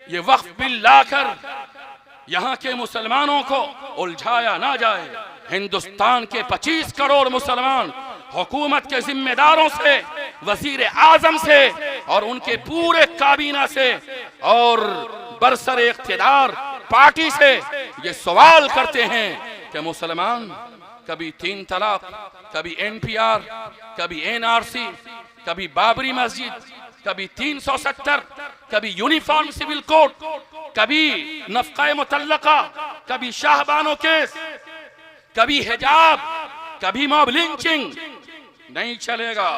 ये वक्फ बिल लाकर यहाँ के मुसलमानों को उलझाया ना जाए। हिंदुस्तान के 25 करोड़ मुसलमान हुकूमत के जिम्मेदारों से, वजीर आजम से और उनके पूरे काबीना से और बरसरे इख्तिदार पार्टी से ये सवाल करते हैं कि मुसलमान कभी 3 तलाक, कभी NPR, कभी NRC, कभी बाबरी मस्जिद, कभी 370, कभी यूनिफॉर्म सिविल कोड, कभी नफका मुतल्लका, कभी शाहबानो केस, कभी हिजाब, कभी मॉब लिंचिंग नहीं चलेगा।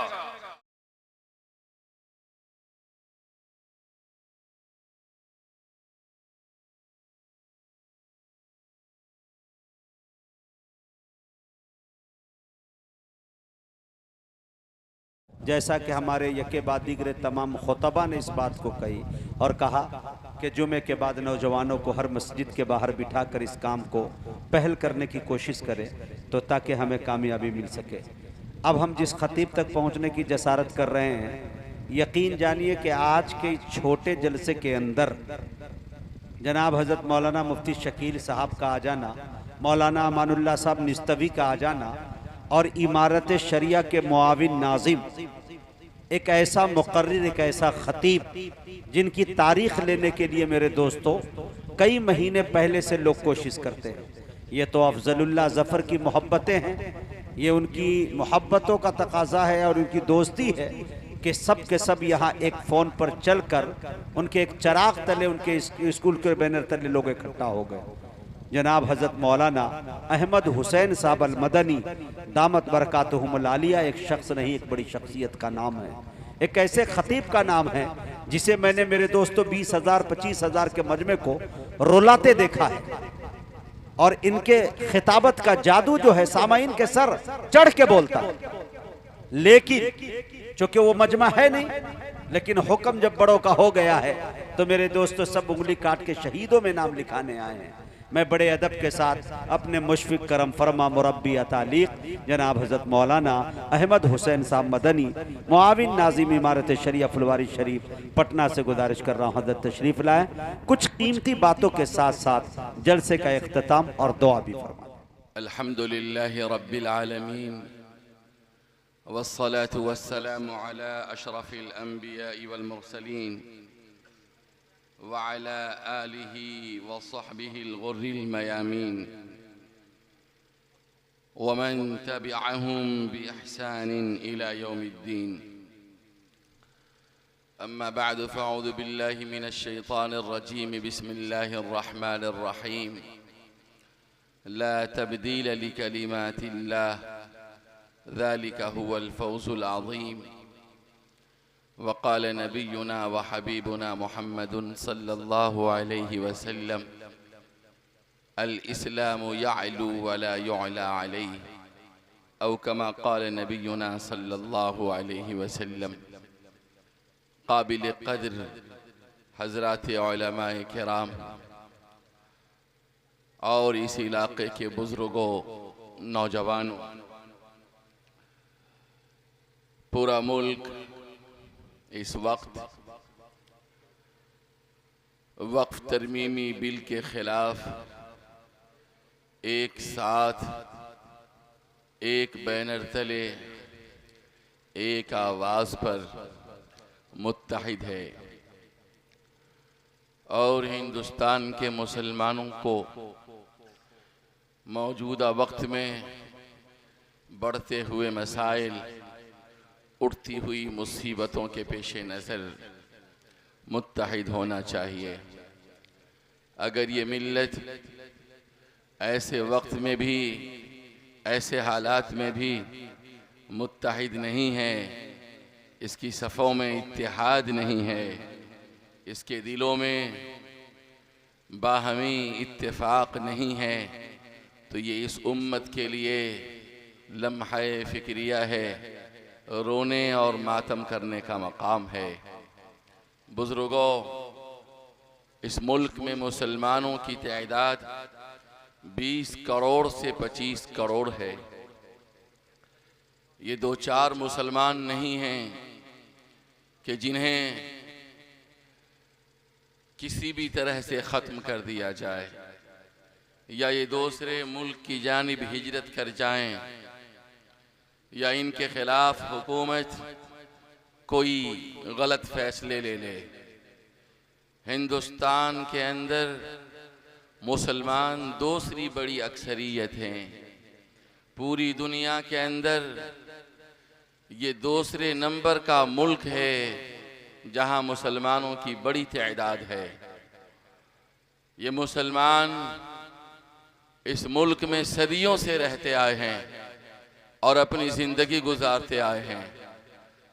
जैसा कि हमारे यके बाद दीगरे तमाम खुतबा ने इस बात को कही और कहा कि जुमे के बाद नौजवानों को हर मस्जिद के बाहर बिठाकर इस काम को पहल करने की कोशिश करें तो ताकि हमें कामयाबी मिल सके। अब हम जिस खतीब तक पहुंचने की जसारत कर रहे हैं, यकीन जानिए कि आज के छोटे जलसे के अंदर जनाब हज़रत मौलाना मुफ्ती शकील साहब का आ जाना, मौलाना अमानुल्लाह साहब निस्तवी का आ जाना और इमारत शरिया के मुआविन नाजिम, एक ऐसा मुकर्रिर, एक ऐसा खतीब जिनकी तारीख लेने के लिए मेरे दोस्तों कई महीने पहले से लोग कोशिश करते हैं। ये तो अफजलुल्लाह ज़फ़र की मोहब्बतें हैं, ये उनकी मोहब्बतों का तकाजा है और उनकी दोस्ती है कि सब के सब यहाँ एक फ़ोन पर चलकर उनके एक चराग तले, उनके स्कूल के बैनर तले लोग इकट्ठा हो गए। जनाब हज़रत मौलाना अहमद हुसैन साहब अल मदनी दामत बरकातहुमुल आलिया एक शख्स नहीं, एक बड़ी शख्सियत का नाम है, एक ऐसे खतीब का नाम है जिसे मैंने मेरे दोस्तों 20,000 25,000 के मजमे को रुलाते देखा है और इनके खिताबत का जादू जो है सामाइन के सर चढ़ के बोलता है। लेकिन चूंकि वो मजमा है नहीं, लेकिन हुक्म जब बड़ों का हो गया है तो मेरे दोस्तों सब उंगली काट के शहीदों में नाम लिखाने आए हैं। मैं बड़े अदब के साथ अपने मुशफिक करम फरमा मुरब्बी अतालीक जनाब हज़रत मौलाना अहमद हुसैन साहब मदनी मुआविन नाजिम इमारत शरिया फुलवारी शरीफ पटना से गुजारिश कर रहा हूँ हज़रत तशरीफ़ लाएँ, कुछ कीमती बातों के साथ साथ जलसे का इख्तिताम और दुआ भी फरमाएं। अल्हम्दुलिल्लाहि रब्बिल आलमीन वस्सलातु वस्सलामु अला अशरफिल अंबिया वल मुरसलीन वअला आलिहि व सहबिहिल गुर्रिल मयामीन वमन तबिअहुम बिइहसानिन इला यौमिद्दीन। अम्मा बअद फअऊज़ु बिल्लाहि मिनश शैतानिर रजीम। बिस्मिल्लाहिर रहमानिर रहीम। ला तब्दील लिकलिमातिल्लाह ज़ालिका हुवल फौज़ुल अज़ीम। वक़ाल नबियुना व हबीबुना मुहम्मदुन सल्लल्लाहु अलैहि वसल्लम अल इस्लामु यअलू वला युअला अलैहि औ कमा क़ाल नबियुना सल्लल्लाहु अलैहि वसल्लम। काबिल क़द्र हज़रात उलमाए किराम और इस इलाक़े के बुज़ुर्गों, नौजवानों, पूरा मुल्क इस वक्त वक्फ तरमीमी बिल के खिलाफ एक साथ, एक बैनर तले, एक आवाज़ पर मुत्तहिद है और हिंदुस्तान के मुसलमानों को मौजूदा वक्त में बढ़ते हुए मसाइल, उठती हुई मुसीबतों के पेश नज़र मुत्तहिद होना चाहिए। अगर ये मिल्लत ऐसे वक्त में भी, ऐसे हालात में भी मुत्तहिद नहीं है, इसकी सफ़ों में इत्तेहाद नहीं है, इसके दिलों में बाहमी इत्तेफाक नहीं है, तो ये इस उम्मत के लिए लम्हा फ़िक्रिया है, रोने और मातम करने का मकाम है। बुज़ुर्गों, इस मुल्क में मुसलमानों की तादाद 20 करोड़ से 25 करोड़ है। ये 2-4 मुसलमान नहीं हैं कि जिन्हें किसी भी तरह से ख़त्म कर दिया जाए, या ये दूसरे मुल्क की जानिब हिजरत कर जाएं, या इनके ख़िलाफ़ हुकूमत कोई गलत फ़ैसले ले ले। हिंदुस्तान के अंदर मुसलमान दूसरी बड़ी अक्सरियत हैं। पूरी दुनिया के अंदर ये दूसरे नंबर का मुल्क है जहां मुसलमानों की बड़ी तादाद है। ये मुसलमान इस मुल्क में सदियों से रहते आए हैं और अपनी ज़िंदगी गुजारते आए हैं।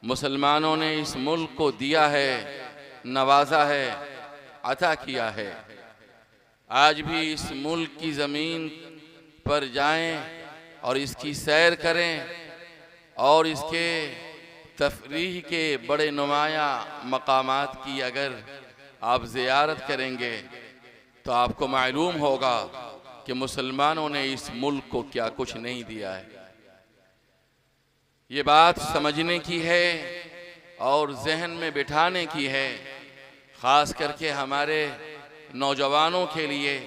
मुसलमानों ने इस मुल्क को दिया है, नवाजा है, अता किया है। आज भी इस मुल्क की ज़मीन पर जाएं और इसकी सैर करें और इसके तफरीह के बड़े नुमाया मकामात की अगर आप ज़ियारत करेंगे तो आपको मालूम होगा कि मुसलमानों ने इस मुल्क को क्या कुछ नहीं दिया है। ये बात समझने की है और जहन में बिठाने की है, ख़ास करके हमारे नौजवानों के लिए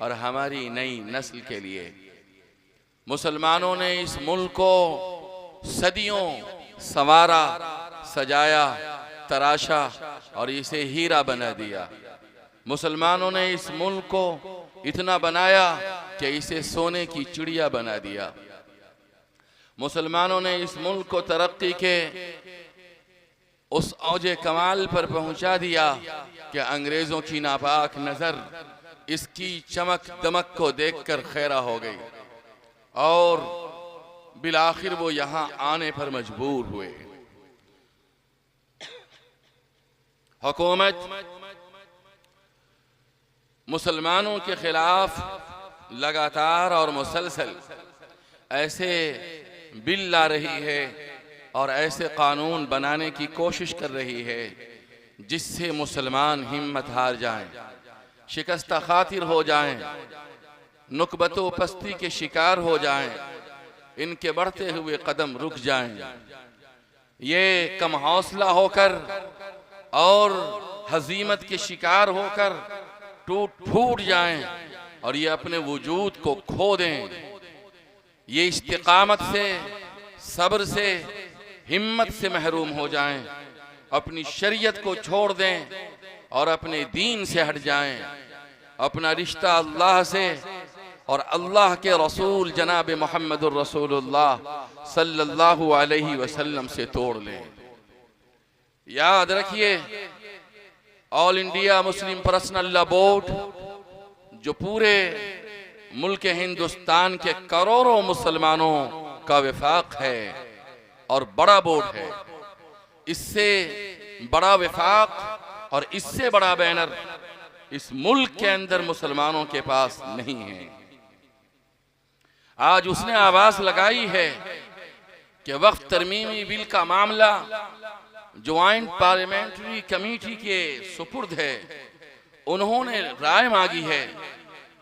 और हमारी नई नस्ल के लिए। मुसलमानों ने इस मुल्क को सदियों संवारा, सजाया, तराशा और इसे हीरा बना दिया। मुसलमानों ने इस मुल्क को इतना बनाया कि इसे सोने की चिड़िया बना दिया। मुसलमानों ने इस मुल्क को तरक्की के उस औजे कमाल पर पहुंचा दिया कि अंग्रेज़ों की नापाक नज़र इसकी चमक दमक को देखकर खैरा हो गई और बिलाखिर वो यहाँ आने पर मजबूर हुए। हुकूमत मुसलमानों के खिलाफ लगातार और मुसलसल ऐसे बिल ला रही है और ऐसे कानून बनाने की कोशिश कर रही है जिससे मुसलमान हिम्मत हार जाएं, शिकस्ता खातिर हो जाएं, नुकबतो पस्ती के शिकार हो जाएं, इनके बढ़ते हुए कदम रुक जाएं। ये कम हौसला होकर और हजीमत के शिकार होकर टूट फूट जाएं और ये अपने वजूद को खो दें। ये इस्तिकामत से, सब्र से, हिम्मत से महरूम हो जाएं, अपनी शरीयत को छोड़ दें और अपने दीन से हट जाएं, अपना रिश्ता अल्लाह से और अल्लाह के रसूल जनाब मोहम्मदुर रसूलुल्लाह सल्लल्लाहु अलैहि वसल्लम से तोड़ लें। याद रखिए, all India Muslim personal law board जो पूरे मुल्क हिंदुस्तान के करोड़ों मुसलमानों का वफाक है और बड़ा बोर्ड है, इससे बड़ा वफाक और इससे बड़ा बैनर इस मुल्क के अंदर मुसलमानों के पास नहीं है। आज उसने आवाज लगाई है कि वक्त तरमीमी बिल का मामला ज्वाइंट पार्लियामेंट्री कमेटी के सुपुर्द है। उन्होंने राय मांगी है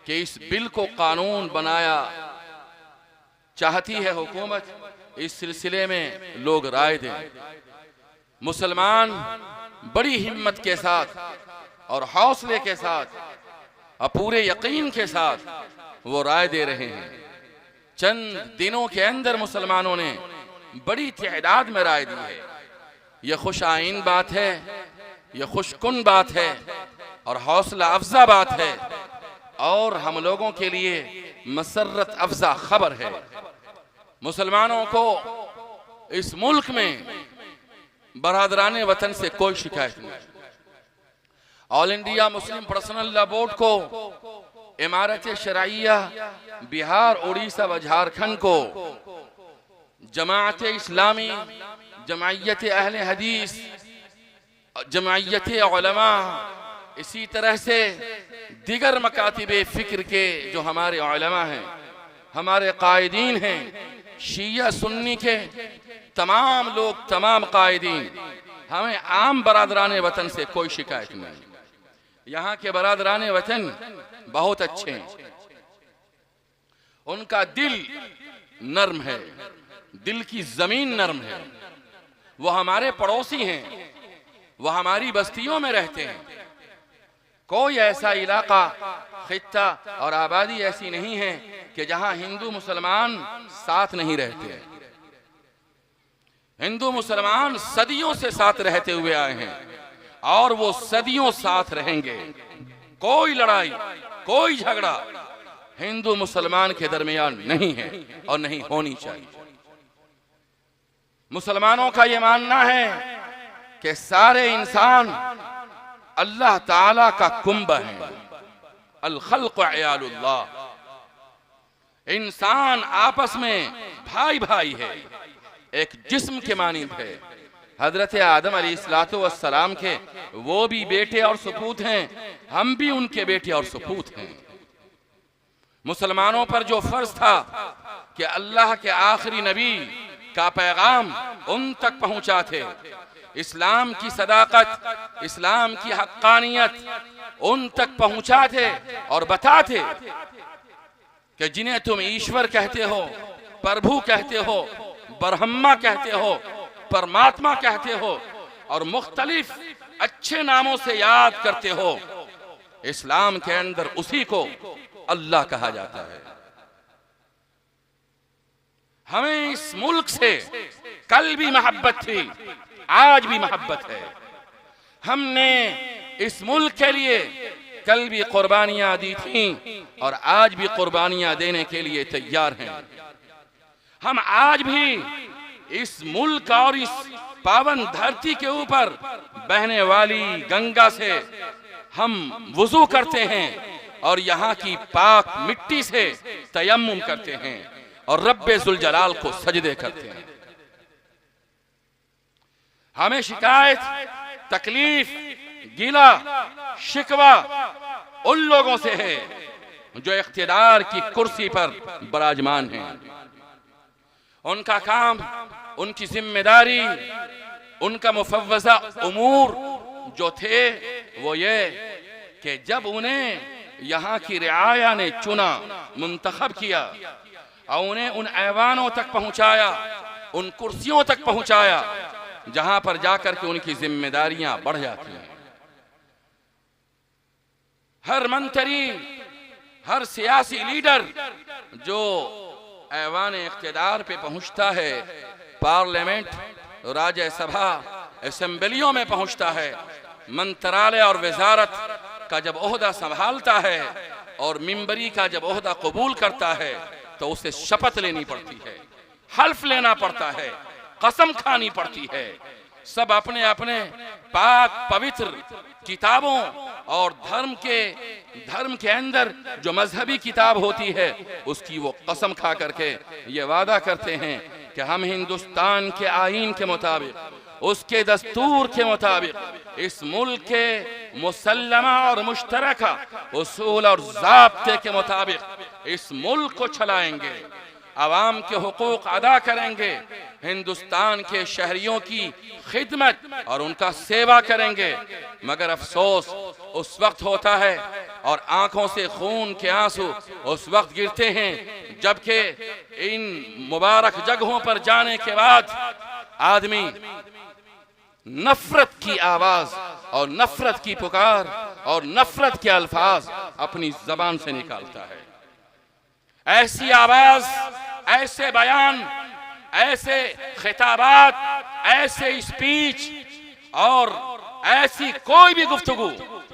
कि इस बिल को कानून बनाया चाहती है हुकूमत। इस सिलसिले में लोग राय दें। मुसलमान बड़ी हिम्मत के साथ और हौसले के साथ और पूरे यकीन के साथ वो राय दे रहे हैं। चंद दिनों के अंदर मुसलमानों ने बड़ी तादाद में राय दी है। यह खुश आइन बात है, यह खुशकुन बात है और हौसला अफजा बात है और हम लोगों के लिए मसरत अफजा खबर है। मुसलमानों को इस मुल्क में बरादराने वतन से कोई शिकायत नहीं। All India Muslim personal law board को इमारत शरइया बिहार, उड़ीसा व झारखंड को जमाअत इस्लामी, जमायत अहले हदीस, जमायत उलमा, इसी तरह से दिगर मकातिबे फ़िक्र के जो हमारे उलमा हैं, हमारे कायदीन हैं, शिया सुन्नी के तमाम लोग, तमाम कायदीन, हमें आम बरादराने वतन से कोई शिकायत नहीं। यहाँ के बरादराने वतन बहुत अच्छे हैं, उनका दिल नर्म है, दिल की जमीन नर्म है। वो हमारे पड़ोसी हैं, वो हमारी बस्तियों में रहते हैं। कोई ऐसा इलाका, खित्ता और आबादी ऐसी नहीं है कि जहां हिंदू मुसलमान साथ नहीं रहते। हिंदू मुसलमान सदियों से साथ रहते हुए आए हैं और वो सदियों साथ रहेंगे। कोई लड़ाई, कोई झगड़ा हिंदू मुसलमान के दरमियान नहीं है और नहीं होनी चाहिए। मुसलमानों का ये मानना है कि सारे इंसान अल्लाह ताला का कुंभ है। अल खल्क़ अयालुल्लाह, इंसान आपस में भाई भाई है, एक जिस्म के मानिंद है। हजरत आदम अलैहिस्सलातु वस्सलाम के वो भी बेटे और सपूत हैं, हम भी उनके बेटे और सपूत हैं। मुसलमानों पर जो फर्ज था कि अल्लाह के आखिरी नबी का पैगाम उन तक पहुंचाते, इस्लाम की सदाकत, इस्लाम की हक्कानियत उन तक पहुंचाते और बताते कि जिन्हें तुम ईश्वर कहते हो, प्रभु कहते हो, ब्रह्मा कहते हो, परमात्मा कहते हो और मुख्तलिफ अच्छे नामों से याद करते हो, इस्लाम के अंदर उसी को अल्लाह कहा जाता है। हमें इस मुल्क से कल भी मोहब्बत थी, आज भी मोहब्बत है। हमने इस मुल्क के लिए कल भी कुर्बानियां दी थी और आज भी कुर्बानियां देने के लिए तैयार हैं। हम आज भी इस मुल्क और इस पावन धरती के ऊपर बहने वाली गंगा से हम वुजू करते हैं और यहाँ की पाक मिट्टी से तयम्मुम करते हैं और रब्बे जुल जलाल को सजदे करते हैं। हमें शिकायत, तकलीफ, गिला, शिकवा उन लोगों से है जो इख्तियार की कुर्सी पर विराजमान हैं। उनका काम, उनकी जिम्मेदारी, उनका मुफव्वज़ा उमूर जो थे वो ये कि जब उन्हें यहाँ की रियाया ने चुना, मुंतखब किया और उन्हें उन ऐवानों तक पहुँचाया, उन कुर्सियों तक पहुँचाया जहाँ पर जाकर के उनकी जिम्मेदारियां बढ़ जाती हैं। हर मंत्री, हर सियासी लीडर जो ऐवान इख्तियार पे पहुंचता है, पार्लियामेंट, राज्यसभा, असेंबलियों में पहुंचता है, मंत्रालय और वजारत का जब ओहदा संभालता है और मिंबरी का जब ओहदा कबूल करता है तो उसे शपथ लेनी पड़ती है, हल्फ लेना पड़ता है, कसम खानी पड़ती है। सब अपने अपने पाक पवित्र किताबों और धर्म के अंदर जो मजहबी किताब होती है उसकी वो कसम खा करके ये वादा करते हैं कि हम हिंदुस्तान के आईन के मुताबिक, उसके दस्तूर के मुताबिक, इस मुल्क के मुसल्लमा और मुश्तरका उसूल और ज़ाब्ते के मुताबिक इस मुल्क को चलाएंगे, आवाम के हुकूक अदा करेंगे, हिंदुस्तान के शहरियों की खिदमत और उनका सेवा करेंगे। मगर अफसोस उस वक्त होता है और आंखों से खून के आंसू उस वक्त गिरते हैं जबकि इन मुबारक जगहों पर जाने के बाद आदमी नफरत की आवाज और नफरत की पुकार और नफरत के अल्फाज अपनी जबान से निकालता है। ऐसी आवाज, ऐसे बयान, ऐसे खिताबात, ऐसे स्पीच और ऐसी कोई भी गुफ्तगू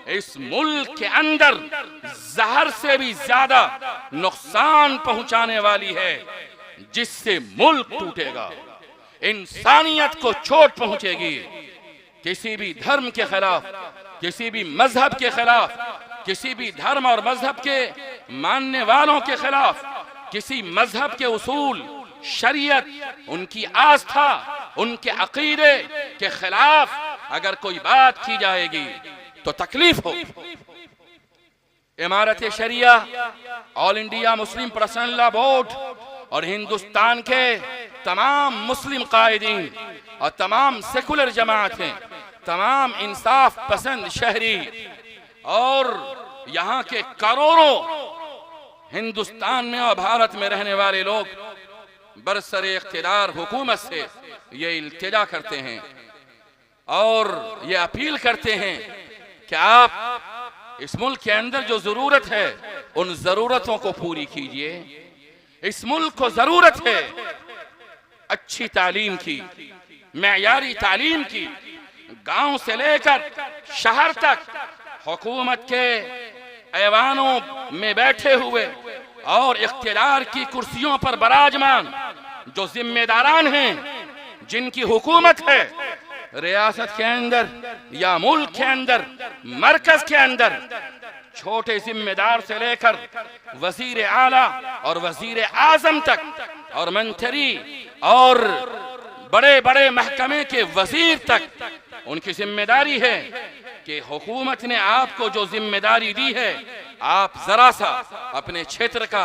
इस मुल्क के अंदर जहर से भी ज्यादा नुकसान पहुंचाने वाली है, जिससे मुल्क टूटेगा, इंसानियत को चोट पहुंचेगी। किसी भी धर्म के खिलाफ, किसी भी मजहब के खिलाफ, किसी भी धर्म और मजहब के मानने वालों के खिलाफ, किसी मजहब के उसूल, शरीयत, उनकी आस्था, उनके अकीदे के खिलाफ अगर कोई बात की जाएगी तो तकलीफ हो। Imarat Sharia, all India Muslim personal law board और हिंदुस्तान के तमाम मुस्लिम कायदीन और तमाम सेकुलर जमातें, तमाम इंसाफ पसंद शहरी और यहाँ के करोड़ों हिंदुस्तान में और भारत में रहने वाले लोग बरसरे इख्तियार हुकूमत से ये इल्तिजा करते हैं और ये अपील करते हैं कि आप इस मुल्क के अंदर जो जरूरत है उन जरूरतों को पूरी कीजिए। इस मुल्क को जरूरत है अच्छी तालीम की, मेयारी तालीम की। गांव से लेकर शहर तक हुकूमत के ऐवानों में बैठे हुए और इख्तियार की कुर्सियों पर बराजमान जो जिम्मेदारान हैं, जिनकी हुकूमत है रियासत के अंदर या मुल्क के अंदर, मरकज के अंदर, छोटे जिम्मेदार से लेकर वजीर आला और वजीर आजम तक और मंत्री और बड़े बड़े महकमे के वजीर तक, उनकी जिम्मेदारी है कि हुकूमत ने आपको जो जिम्मेदारी दी है, आप जरा सा अपने क्षेत्र का,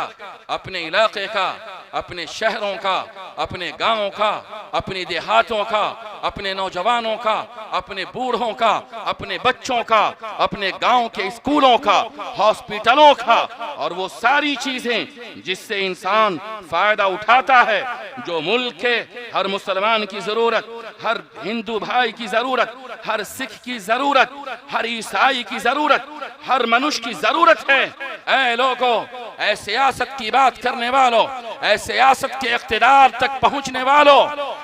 अपने इलाके का, अपने शहरों का, अपने गांवों का, अपने देहातों का, अपने नौजवानों का, अपने बूढ़ों का, अपने बच्चों का, अपने गांव के स्कूलों का, हॉस्पिटलों का और वो सारी चीजें जिससे इंसान फायदा उठाता है, जो मुल्क के हर मुसलमान की जरूरत, हर हिंदू भाई की जरूरत, हर सिख की जरूरत, हर ईसाई की जरूरत, हर मनुष्य की जरूरत है। ऐ लोगों, ऐ सियासत की बात करने वालों, ऐ सियासत के इख्तिदार तक पहुंचने वालों,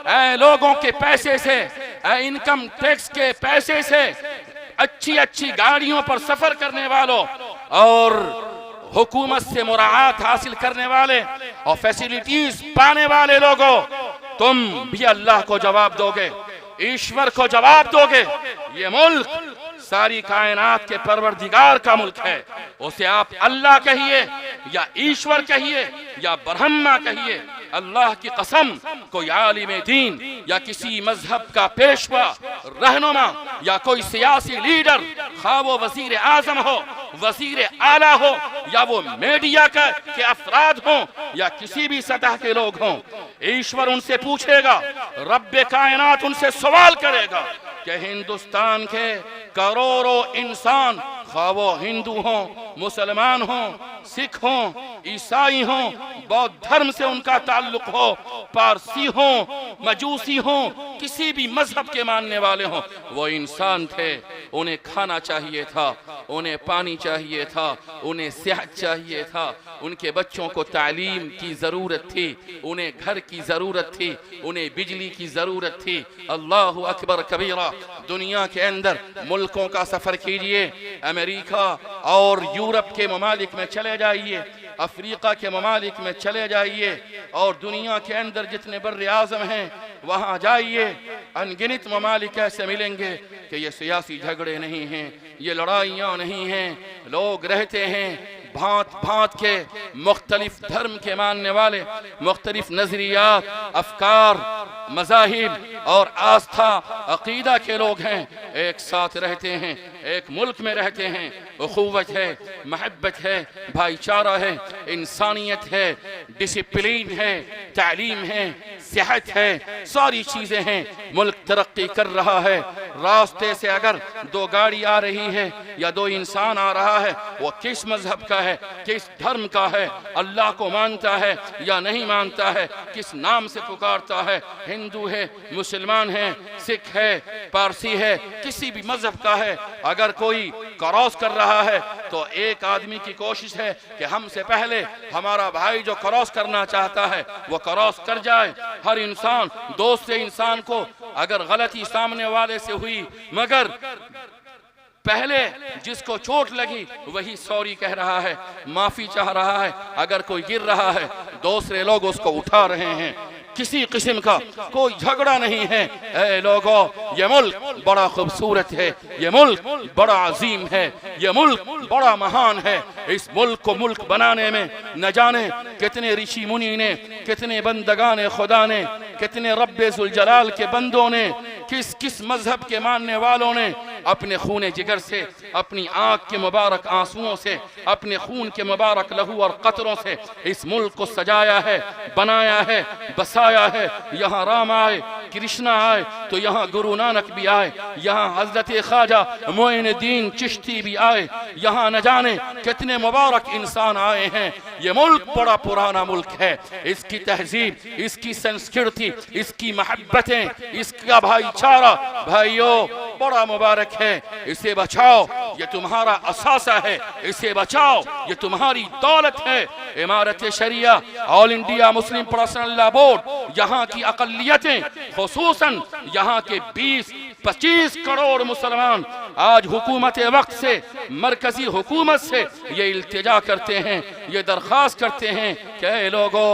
ऐ लोगों के पैसे से, ऐ इनकम टैक्स के पैसे से अच्छी अच्छी गाड़ियों पर सफर करने वालों और हुकूमत से मुराआत हासिल करने वाले और फैसिलिटीज पाने वाले लोगों, तुम भी अल्लाह को जवाब दोगे, ईश्वर को जवाब दोगे। ये मुल्क सारी कायनात के परवरदिगार का मुल्क है। उसे आप अल्लाह कहिए या ईश्वर कहिए या ब्रह्मा कहिए। अल्लाह की कसम, कोई आलिम दीन या किसी मजहब का पेशवा, रहनुमा या कोई सियासी लीडर, खा वो वजीर आजम हो, वजीर आला हो या वो मीडिया के अफराद हो या किसी भी सतह के लोग हों, ईश्वर उनसे पूछेगा, रब्बे कायनात उनसे सवाल करेगा कि हिंदुस्तान के करोड़ों इंसान, खा वो हिंदू हों, मुसलमान हों, सिख हों, ईसाई हों, बौद्ध धर्म से उनका ताल्लुक हो, पारसी हों, मजूसी हों, किसी भी मजहब के मानने वाले हों, वो इंसान थे। उन्हें खाना चाहिए था, उन्हें पानी चाहिए था, उन्हें सेहत चाहिए था, उनके बच्चों को तालीम की जरूरत थी, उन्हें घर की जरूरत थी, उन्हें बिजली की जरूरत थी। अल्लाहु अकबर कबीरा। दुनिया के अंदर मुल्कों का सफर कीजिए, अमेरिका और यूरोप के ममालिक में चले जाइए, अफ्रीका के ममालिक में चले जाइए और दुनिया के अंदर जितने बर्रे आज़म हैं वहाँ जाइए, अनगिनत ममालिक ऐसे मिलेंगे कि ये सियासी झगड़े नहीं हैं, ये लड़ाइयाँ नहीं हैं, लोग रहते हैं भांत भांत के मुख्तलिफ धर्म के मानने वाले, मुख्तलिफ नजरियात, अफकार, मज़ाहिब और आस्था, अकीदा के लोग हैं, एक साथ रहते हैं, एक मुल्क में रहते हैं। उखुवत है, महब्बत है, भाईचारा है, इंसानियत है, डिसिप्लिन है, तालीम है, सेहत है, सारी चीजें हैं। मुल्क तरक्की कर रहा है। रास्ते से अगर दो गाड़ी आ रही है या दो इंसान आ रहा है, वो किस मजहब का है, किस धर्म का है, अल्लाह को मानता है या नहीं मानता है, किस नाम से पुकारता है, हिंदू है, मुसलमान है, सिख है, पारसी है, किसी भी मजहब का है, अगर कोई क्रॉस कर रहा है तो एक आदमी की कोशिश है कि हमसे पहले हमारा भाई जो क्रॉस करना चाहता है वो क्रॉस कर जाए। हर इंसान दोस्त से इंसान को अगर गलती सामने वाले से हुई, मगर पहले जिसको चोट लगी वही सॉरी कह रहा है, माफी चाह रहा है। अगर कोई गिर रहा है, दूसरे लोग उसको उठा रहे हैं, किसी किस्म का कोई झगड़ा नहीं है। ऐ लोगों, ये मुल्क बड़ा खूबसूरत है, ये मुल्क बड़ा अजीम है, ये मुल्क बड़ा महान है। इस मुल्क को मुल्क बनाने में न जाने कितने ऋषि मुनि ने, कितने बंदगाने खुदा ने, कितने रब्बे जुल जलाल के बंदों ने, किस किस मजहब के मानने वालों ने अपने खून जिगर से, अपनी आंख के मुबारक आंसुओं से, अपने खून के मुबारक लहू और कतरों से इस मुल्क को सजाया है, बनाया है, बसाया है। यहाँ राम आए, कृष्णा आए तो यहाँ गुरु नानक भी आए, यहाँ हजरत ख्वाजा मोइनुद्दीन चिश्ती भी आए, यहाँ न जाने कितने मुबारक इंसान आए हैं। ये मुल्क बड़ा पुराना मुल्क है। इसकी तहजीब, इसकी संस्कृति, इसकी मोहब्बतें, इसका भाईचारा, भाइयों बड़ा मुबारक है, इसे बचाओ, ये तुम्हारा असासा है, इसे बचाओ, ये तुम्हारी दौलत है। Imarat Sharia, all India Muslim personal law board, यहाँ की अकलियतें, खुसूसन यहाँ के 20-25 करोड़ मुसलमान आज हुकूमत वक्त से, मरकजी हुकूमत से ये इल्तिजा करते हैं, ये दरख्वास्त करते हैं कि ऐ लोगों,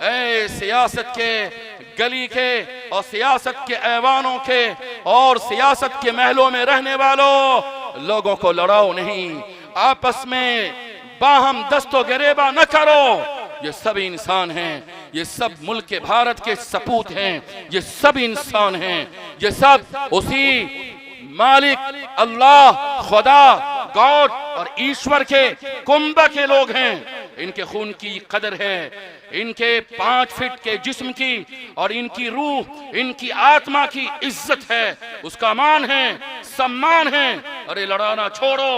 ऐ सियासत के गली के और सियासत के ऐवानों के और सियासत के महलों में रहने वालों, लोगों को लड़ाओ नहीं, आपस में बाहम दस्तो गिरेबा न करो। ये सब इंसान हैं, ये सब मुल्क के भारत के सपूत हैं, ये सब इंसान हैं, ये सब उसी मालिक अल्लाह, खुदा, गॉड और ईश्वर के कुंभ के लोग हैं। इनके खून की कदर है, इनके 5 फीट के जिस्म की और इनकी रूह, इनकी आत्मा की इज्जत है, उसका मान है, सम्मान है। अरे लड़ाना छोड़ो,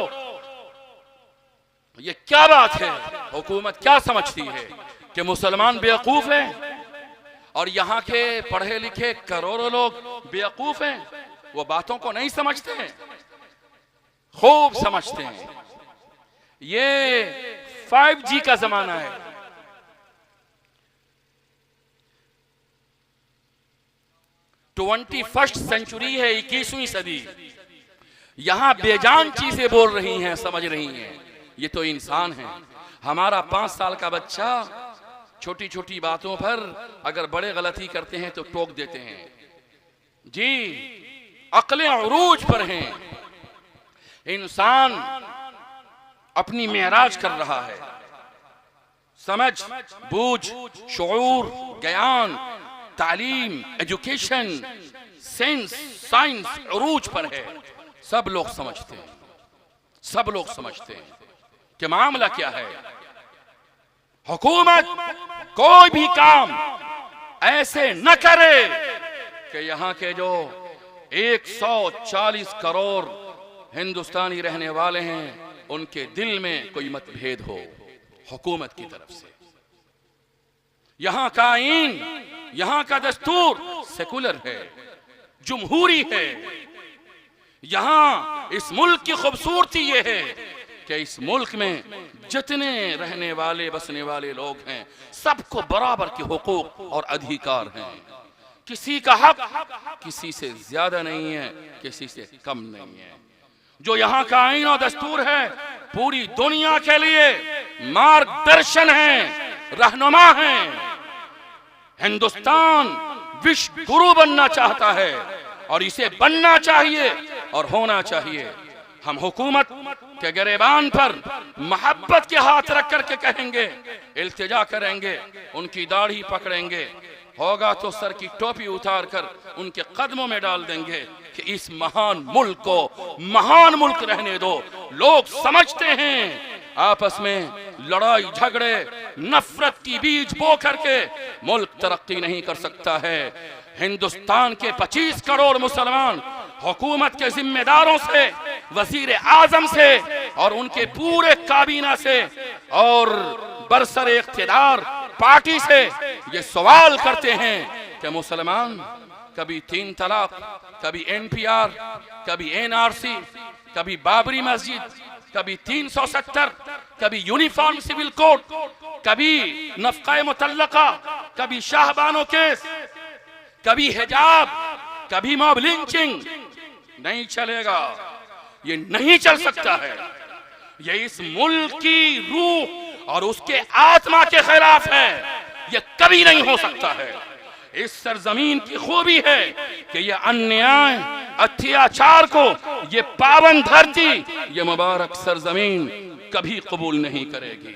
ये क्या बात है? हुकूमत क्या समझती है कि मुसलमान बेवकूफ हैं और यहाँ के पढ़े लिखे करोड़ों लोग बेवकूफ हैं? वो बातों को नहीं समझते हैं, खूब समझते हैं। ये 5G का जमाना है। फर्स्ट सेंचुरी है, 21वीं सदी। यहां बेजान चीजें बोल रही हैं, समझ रही हैं। ये तो इंसान है। हमारा 5 साल का बच्चा छोटी छोटी बातों पर अगर बड़े गलती करते हैं तो टोक देते हैं। जी, अक्लें उरूज पर हैं। इंसान अपनी मेराज कर रहा है। समझ, बूझ, शऊर, ज्ञान, तालीम, एजुकेशन, सेंस, साइंस उरूज पर है। सब लोग समझते हैं, सब लोग समझते हैं कि मामला क्या है। हुकूमत कोई भी काम ऐसे न करे कि यहाँ के जो 140 करोड़ हिंदुस्तानी रहने वाले हैं उनके दिल में कोई मतभेद हो हुकूमत की तरफ से। यहां का आईन, यहां का दस्तूर सेकुलर है, जमहूरी है। यहां इस मुल्क की खूबसूरती ये है कि इस मुल्क में जितने रहने वाले बसने वाले लोग हैं सबको बराबर के हुकूक और अधिकार हैं। किसी का हक किसी से ज्यादा नहीं है, किसी से कम नहीं है। जो यहाँ का आईन और दस्तूर है पूरी दुनिया के लिए मार्गदर्शन है, रहनुमा है। हिंदुस्तान विश्व गुरु बनना चाहता है और इसे बनना चाहिए और होना चाहिए। हम हुकूमत के गिरेबान पर मोहब्बत के हाथ रख करके कहेंगे, इल्तिजा करेंगे, उनकी दाढ़ी पकड़ेंगे, होगा तो सर की टोपी उतार कर उनके कदमों में डाल देंगे कि इस महान मुल्क को महान मुल्क रहने दो। लोग समझते हैं आपस में लड़ाई झगड़े नफरत की बीज बो करके मुल्क तरक्की नहीं कर सकता है। हिंदुस्तान के 25 करोड़ मुसलमान हुकूमत के जिम्मेदारों से, वजीर आजम से और उनके पूरे काबीना से और बरसर इख्तिदार पार्टी से ये सवाल करते हैं कि मुसलमान कभी 3 तलाक, कभी NPR, कभी NRC, कभी बाबरी मस्जिद, कभी 370, कभी यूनिफॉर्म सिविल कोड, कभी नफका मुतल्लका, कभी शाहबानो केस, कभी हिजाब, कभी मॉब लिंचिंग। नहीं चलेगा, ये नहीं चल सकता है। ये इस मुल्क की रूह और उसके आत्मा के खिलाफ है। ये कभी नहीं हो सकता है। इस सरजमीन की खूबी है कि ये अन्याय अत्याचार को ये पावन धरती, ये मुबारक सरजमीन कभी कबूल नहीं करेगी।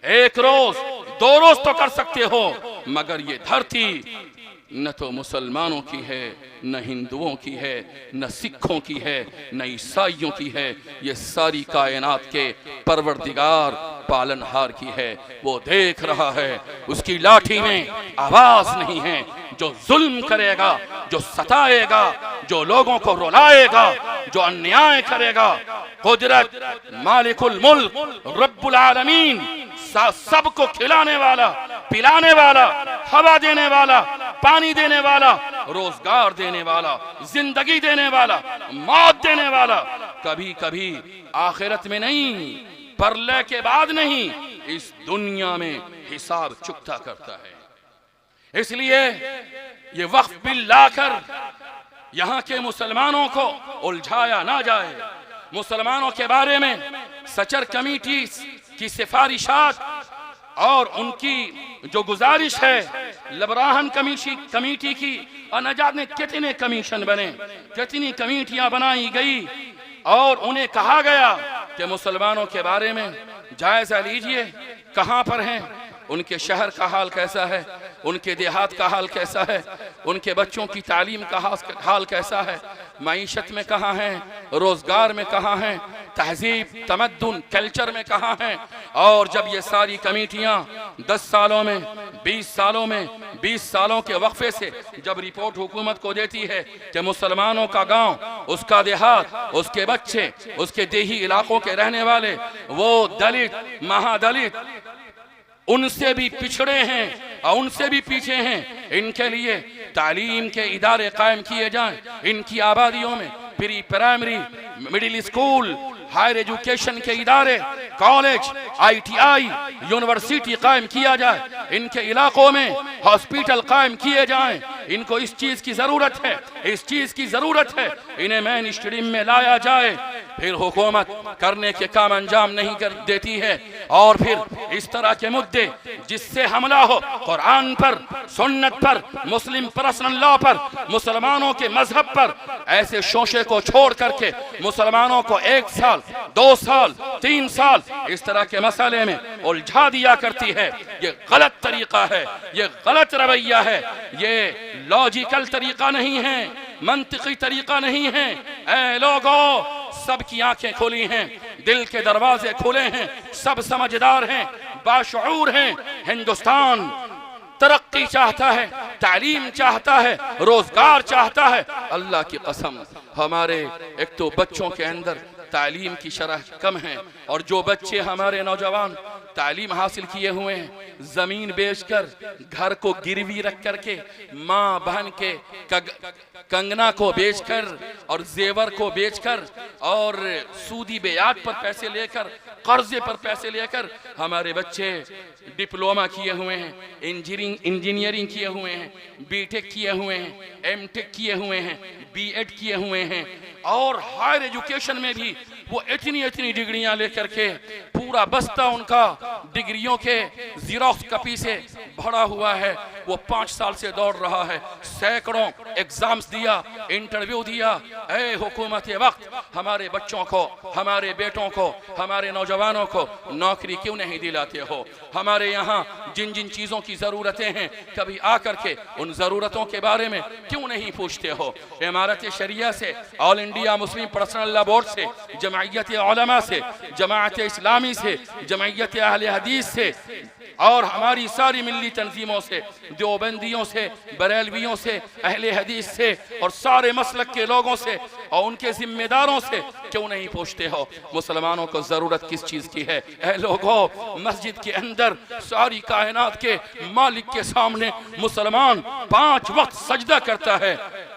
1 रोज 2 रोज तो कर सकते हो, मगर ये धरती न तो मुसलमानों की है, न हिंदुओं की है, न सिखों की है, न ईसाइयों की है। ये सारी कायनात के परवरदिगार पालनहार की है। वो देख रहा है, उसकी लाठी में आवाज नहीं है। जो जुल्म करेगा, जो सताएगा, जो लोगों को रुलाएगा, जो अन्याय करेगा, कुदरत मालिकुल मुल्क रब्बुल आलमीन, सबको खिलाने वाला, पिलाने वाला, हवा देने वाला, पानी देने वाला, रोजगार देने वाला, जिंदगी देने वाला, मौत देने वाला, कभी कभी आखिरत में नहीं, परलय के बाद नहीं, इस दुनिया में हिसाब चुकता करता है। इसलिए ये वक्फ बिल लाकर यहाँ के मुसलमानों को उलझाया ना जाए। मुसलमानों के बारे में सचर कमेटी की सिफारिशात और उनकी जो गुजारिश है, लबराहन कमेटी की, और न जाने कितने कमीशन बने, कितनी कमेटियां बनाई गई, और उन्हें कहा गया कि मुसलमानों के बारे में जायजा लीजिए, कहां पर हैं, उनके शहर का हाल कैसा है, उनके देहात का हाल कैसा है, उनके बच्चों की तालीम का हाल कैसा है, मईशत में कहाँ हैं, रोजगार में कहाँ हैं, तहजीब तमद्दुन कल्चर में कहाँ हैं। और जब ये सारी कमेटियाँ 10 सालों में, 20 सालों में, 20 सालों के वक्फे से जब रिपोर्ट हुकूमत को देती है कि मुसलमानों का गांव, उसका देहात, उसके बच्चे, उसके देही इलाकों के रहने वाले, वो दलित, महादलित, उनसे भी पिछड़े हैं और उनसे भी पीछे हैं, इनके लिए तालीम के इदारे कायम किए जाएं, इनकी आबादियों में pre primary, middle school, higher education के इदारे, कॉलेज, ITI, यूनिवर्सिटी कायम किया जाए, इनके इलाकों में हॉस्पिटल कायम किए जाएं। इनको इस चीज की जरूरत है, इस चीज की जरूरत है, इन्हें मेन स्ट्रीम में लाया जाए। फिर हुकूमत करने के काम अंजाम नहीं कर देती है, और फिर इस तरह के मुद्दे जिससे हमला हो कुरान पर, सुन्नत पर, मुस्लिम पर्सनल लॉ पर, मुसलमानों के मजहब पर, ऐसे शोशे को छोड़ करके मुसलमानों को 1 साल, 2 साल, 3 साल इस तरह के मसले में उलझा दिया करती है। ये गलत तरीका है, ये गलत रवैया है, ये लॉजिकल तरीका नहीं है, मंतिकी तरीका नहीं है। ऐ लोगों, सबकी आंखें खुली हैं, दिल के दरवाजे खुले हैं, सब समझदार हैं, बाशऊर हैं। हिंदुस्तान तरक्की चाहता है, तालीम चाहता है, रोजगार चाहता है। अल्लाह की कसम, हमारे एक तो बच्चों के अंदर तालीम की शरह कम है, और जो बच्चे हमारे नौजवान तालीम हासिल किए हुए हैं, जमीन बेचकर, घर को गिरवी रख करके, माँ बहन के कंगना को बेचकर और जेवर को बेचकर और सूदी ब्याज पर पैसे लेकर, कर्जे पर पैसे लेकर हमारे बच्चे डिप्लोमा किए हुए हैं, इंजीनियरिंग किए हुए हैं, बीटेक किए हुए हैं, एमटेक किए हुए हैं, बीएड किए हुए हैं, और हायर एजुकेशन में भी वो इतनी डिग्रियां लेकर के पूरा बस्ता उनका डिग्रियों के जीरोक्स कॉपी से भरा हुआ है। वो 5 साल से दौड़ रहा है, सैकड़ों एग्जाम्स दिया, इंटरव्यू दिया। ऐ हुकूमत वक्त, हमारे बच्चों को, हमारे बेटों को, हमारे नौजवानों को नौकरी क्यों नहीं दिलाते हो? हमारे यहाँ जिन जिन चीज़ों की ज़रूरतें हैं, कभी आकर के उन ज़रूरतों के बारे में क्यों नहीं पूछते हो? इमारत शरिया से, all India Muslim personal law board से, जमायत उलमा से, जमात इस्लामी से, जमायत अहले हदीस से, और हमारी सारी मिल्ली तंजीमों से, देवबंदियों से, बरेलवियों से, अहले हदीस से, और सारे मसलक के लोगों से और उनके जिम्मेदारों से क्यों नहीं पूछते हो मुसलमानों को ज़रूरत किस चीज़ की है? ऐ लोगों, मस्जिद के अंदर सारी कायनात के मालिक के सामने मुसलमान 5 वक्त सजदा करता है,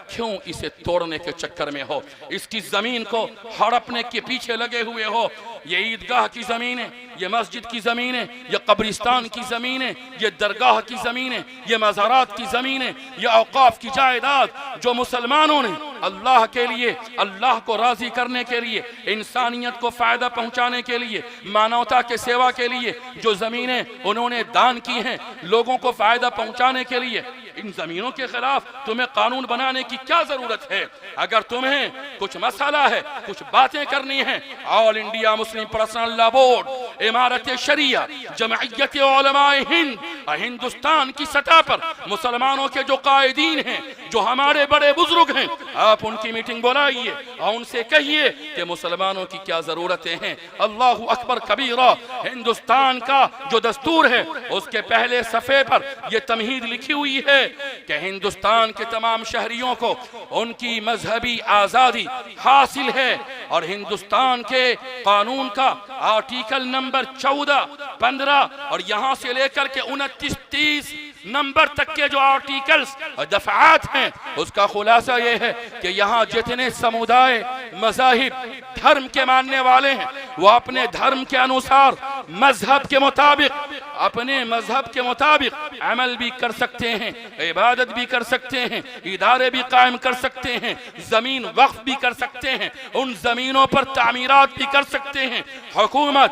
क्यों इसे तोड़ने के चक्कर में हो? इसकी जमीन को हड़पने के पीछे लगे हुए हो। ये ईदगाह की जमीन है, ये मस्जिद की जमीन है, ये कब्रिस्तान की जमीन है, ये दरगाह की जमीन है, ये मज़ारात की जमीन है, ये औकाफ की जायदाद जो मुसलमानों ने अल्लाह के लिए, अल्लाह को राजी करने के लिए, इंसानियत को फायदा पहुंचाने के लिए, मानवता के सेवा के लिए जो जमीनें उन्होंने दान की हैं, लोगों को फायदा पहुंचाने के लिए, इन जमीनों के खिलाफ तुम्हें कानून बनाने की क्या जरूरत है? अगर तुम्हें कुछ मसला है, कुछ बातें करनी है, all India Muslim personal law board, इमारत शरिया, जमइयत उलमाए हिंद, हिंदुस्तान की सतह पर मुसलमानों के जो कायदीन हैं, जो हमारे बड़े बुजुर्ग हैं, आप उनकी मीटिंग बुलाइए और उनसे कहिए कि मुसलमानों की क्या जरूरतें हैं। अल्लाहु अकबर कबीरा। हिंदुस्तान का जो दस्तूर है, उसके पहले सफ़े पर यह तमहीद लिखी हुई है कि हिंदुस्तान के तमाम शहरियों को उनकी मजहबी आज़ादी हासिल है, और हिंदुस्तान के कानून का आर्टिकल नंबर 14, 15 और यहाँ से लेकर के 29, 30 नंबर तक के जो आर्टिकल्स और दफात हैं, उसका खुलासा ये है कि यहाँ जितने समुदाय, मज़ाहिब, धर्म के मानने वाले हैं, वो अपने धर्म के अनुसार, मजहब के मुताबिक, अपने मजहब के मुताबिक अमल भी कर सकते हैं, इबादत भी कर सकते हैं, इदारे भी कायम कर सकते हैं, जमीन वक्फ भी कर सकते हैं, उन जमीनों पर तामीरात भी कर सकते हैं। हुकूमत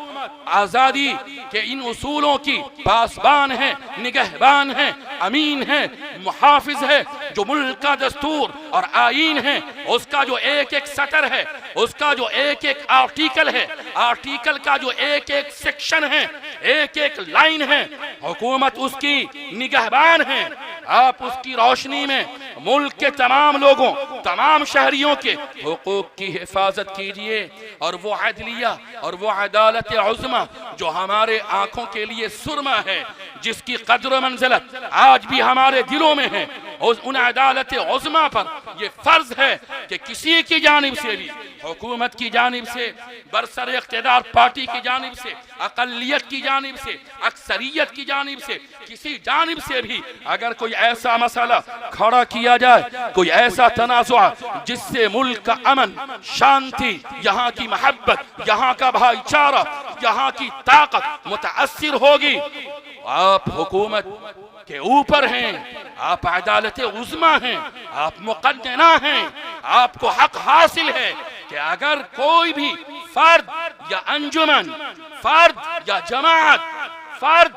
आज़ादी के इन उसूलों की पासबान है, निगहबान है, अमीन है, मुहाफिज है। जो मुल्क का दस्तूर और आईन है, उसका जो एक एक सतर है, उसका जो एक एक आर्टिकल है, आर्टिकल का जो एक एक सेक्शन है, एक एक लाइन है, हुकूमत उसकी निगहबान है। आप उसकी रोशनी में मुल्क के तमाम लोगों, तमाम शहरियों के हुकूक की हिफाजत कीजिए। और वो अदलिया और वो अदालत उज़्मा जो हमारे आंखों के लिए सुरमा है, जिसकी कद्र मंजिलत आज भी हमारे दिलों में है, उन अदालत उज़्मा पर ये फर्ज है कि किसी की जानिब से भी, हुकूमत की जानिब से, बरसर इख्तिदार पार्टी की जानिब से, अक़लियत की जानिब से, अक्सरियत की जानिब से, किसी जानिब से भी अगर कोई ऐसा मसला खड़ा किया जाए, कोई ऐसा तनाज़ुआ जिससे मुल्क का अमन, शांति, यहाँ की मोहब्बत, यहाँ का भाईचारा, यहाँ की ताकत मुतासिर होगी, आप हुकूमत के ऊपर हैं, आप अदालत उज़्मा हैं, आप मुक़द्दना हैं। आपको हक हासिल है कि अगर कोई भी फर्द या अंजुमन, फर्द या जमात, फर्द,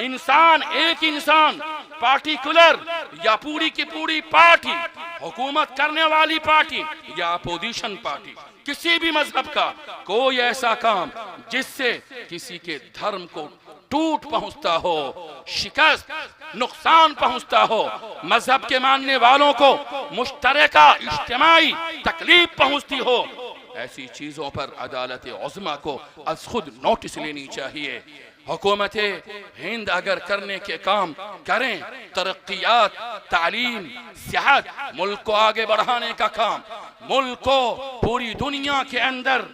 इंसान, एक इंसान, पार्टिकुलर या पूरी की पूरी पार्टी, हुकूमत करने वाली पार्टी या अपोजिशन पार्टी, किसी भी मजहब का कोई ऐसा काम जिससे किसी के धर्म को टूट पहुंचता हो, शिकस्त, नुकसान पहुंचता हो, मजहब के मानने वालों को मुश्तरका इज्तिमाई तकलीफ पहुंचती हो, ऐसी चीजों पर अदालत उज़्मा को अज खुद नोटिस लेनी चाहिए। हुकूमत हिंद अगर करने के काम करें, तरक्कियात, तालीम, सेहत, मुल्क को आगे बढ़ाने का काम, मुल्क को पूरी दुनिया के अंदर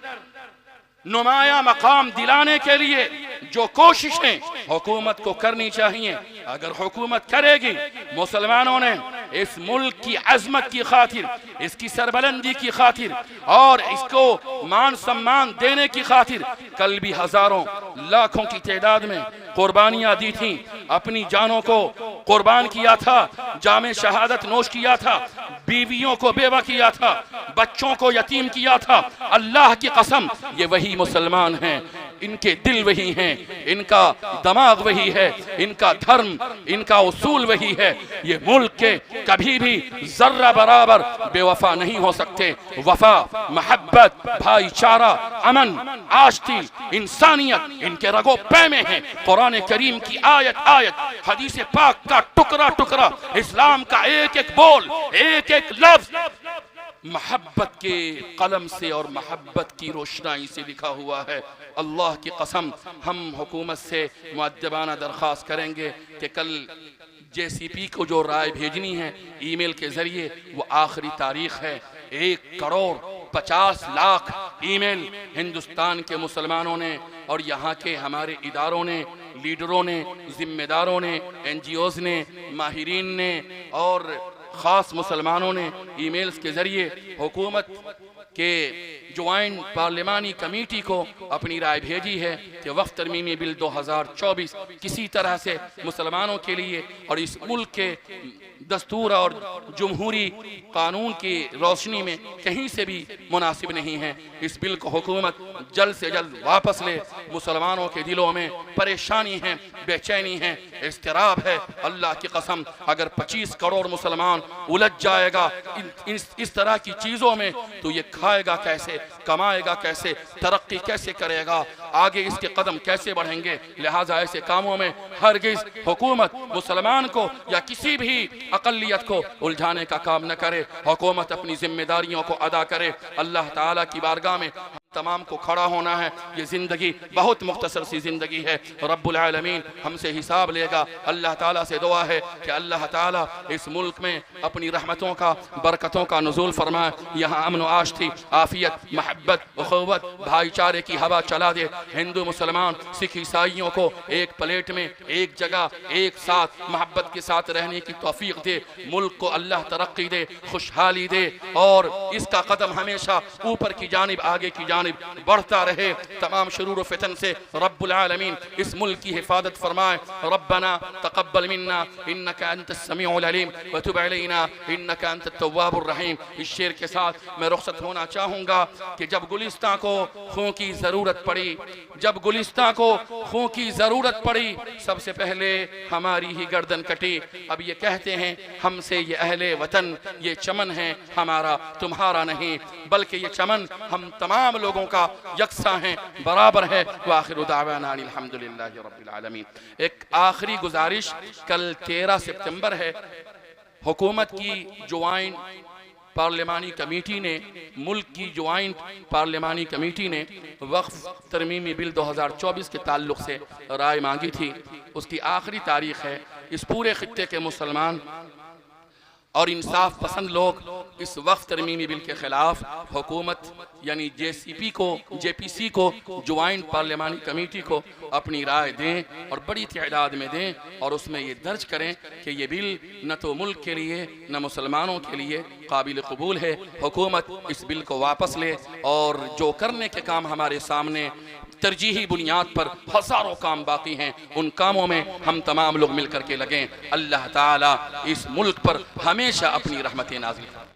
नुमाया मकाम दिलाने के लिए जो कोशिशें हुकूमत को करनी चाहिए, अगर हुकूमत करेगी, मुसलमानों ने इस मुल्क की अजमत की खातिर, इसकी सरबलंदी की खातिर और इसको मान सम्मान देने की खातिर कल भी हजारों लाखों की तादाद में कुर्बानियां दी थी, अपनी जानों को कुर्बान किया था, जामे शहादत नोश किया था, बीवियों को बेवा किया था, बच्चों को यतीम किया था। अल्लाह की कसम, ये वही मुसलमान हैं, इनके दिल वही हैं, इनका दिमाग वही है, इनका धर्म, इनका उसूल वही है। ये मुल्क के कभी भी जर्रा बराबर बेवफा नहीं हो सकते। वफा, मोहब्बत, भाईचारा, अमन, आश्ती, इंसानियत इनके रगो पै में है। कुरान करीम की आयत आयत, हदीस पाक का टुकड़ा टुकड़ा, इस्लाम का एक एक बोल, एक एक लफ्ज मोहब्बत के कलम से और मोहब्बत की रोशनाई से लिखा हुआ है। अल्लाह की कसम, हम हुकूमत से मुअद्दबाना दरख्वास्त करेंगे कि कल JCP को जो राय भेजनी है ईमेल के जरिए, वो आखिरी तारीख है। 1,50,00,000 ईमेल हिंदुस्तान के मुसलमानों ने और यहाँ के हमारे इदारों ने, लीडरों ने, जिम्मेदारों ने, NGOs ने, माहिरीन ने और ख़ास मुसलमानों ने ईमेल्स के ज़रिए हुकूमत के ज्वाइंट पार्लिमानी कमेटी को अपनी राय भेजी है कि वक्फ तरमीमी बिल 2024 किसी तरह से मुसलमानों के लिए और इस मुल्क के दस्तूर और जमहूरी कानून की रोशनी में कहीं से भी मुनासिब नहीं है। इस बिल को हुकूमत जल्द से जल्द वापस ले। मुसलमानों के दिलों में परेशानी है, बेचैनी है, इस्तिराब है। अल्लाह की कसम, अगर 25 करोड़ मुसलमान उलझ जाएगा इस तरह की चीज़ों में, तो ये खाएगा कैसे, कमाएगा कैसे, तरक्की कैसे करेगा, आगे इसके कदम कैसे बढ़ेंगे। लिहाजा ऐसे कामों में हरगिज़ हुकूमत मुसलमान को या किसी भी अक़लियत को उलझाने का काम न करे। हुकूमत अपनी जिम्मेदारियों को अदा करे। अल्लाह ताला की बारगाह में तमाम को खड़ा होना है। ये ज़िंदगी बहुत मुख्तसर सी ज़िंदगी है, रब्बुल आलमीन हमसे हिसाब लेगा। अल्लाह ताला से दुआ है कि अल्लाह ताला इस मुल्क में अपनी रहमतों का, बरकतों का नुज़ूल फरमाए। यहाँ अमन आशती, आफ़ियत, महब्बत, उख़ुवत, भाईचारे की हवा चला दे। हिंदू मुसलमान सिख ईसाइयों को एक प्लेट में, एक जगह, एक साथ मोहब्बत के साथ रहने की तौफ़ीक़ दे। मुल्क को अल्लाह तरक्की दे, खुशहाली दे और इसका कदम हमेशा ऊपर की जानिब, आगे की बढ़ता रहे। तमाम शुरूर फितन से रब्बुल आलमीन इस मुल्क की हिफाजत फरमाए। रब्बना तक़ब्बल मिन्ना इन्नका अंतस समीउल अलीम व तुब अलैना इन्नका अंतत तव्वाबुर रहीम। इस शेर के साथ मैं रुखसत होना चाहूँगा कि जब गुलिस्तां को खून की ज़रूरत पड़ी, जब गुलिस्तां को खून की ज़रूरत पड़ी, सबसे पहले हमारी ही गर्दन कटी। अब ये कहते हैं हमसे ये अहले वतन, ये चमन है हमारा तुम्हारा नहीं, बल्कि ये चमन हम तमाम लोगों का यकसा है, बराबर है। वाखिरु दावाना अनिल हम्दुलिल्लाहि रब्बिल आलमीन। एक आखिरी गुजारिश, कल 13 सितंबर है, हुकूमत की ज्वाइंट पार्लिमानी कमेटी ने, मुल्क की ज्वाइंट पार्लिमानी कमेटी ने वक्फ तरमीमी बिल 2024 के ताल्लुक़ से राय मांगी थी। उसकी आखिरी तारीख़ है। इस पूरे खित्ते के मुसलमान और इंसाफ पसंद लोग इस वक्फ तरमीमी बिल के ख़िलाफ़ हुकूमत यानी JPC को, ज्वाइंट पार्लिमानी कमेटी को अपनी राय दें और बड़ी तादाद में दें और उसमें ये दर्ज करें कि ये बिल न तो मुल्क के लिए न मुसलमानों के लिए काबिल कबूल है। हुकूमत इस बिल को वापस ले और जो करने के काम हमारे सामने तरजीही बुनियाद पर हज़ारों काम बाकी हैं, उन कामों में हम तमाम लोग मिल कर के लगें। अल्लाह ताला इस मुल्क पर हमेशा अपनी रहमतें नाज़िल करें।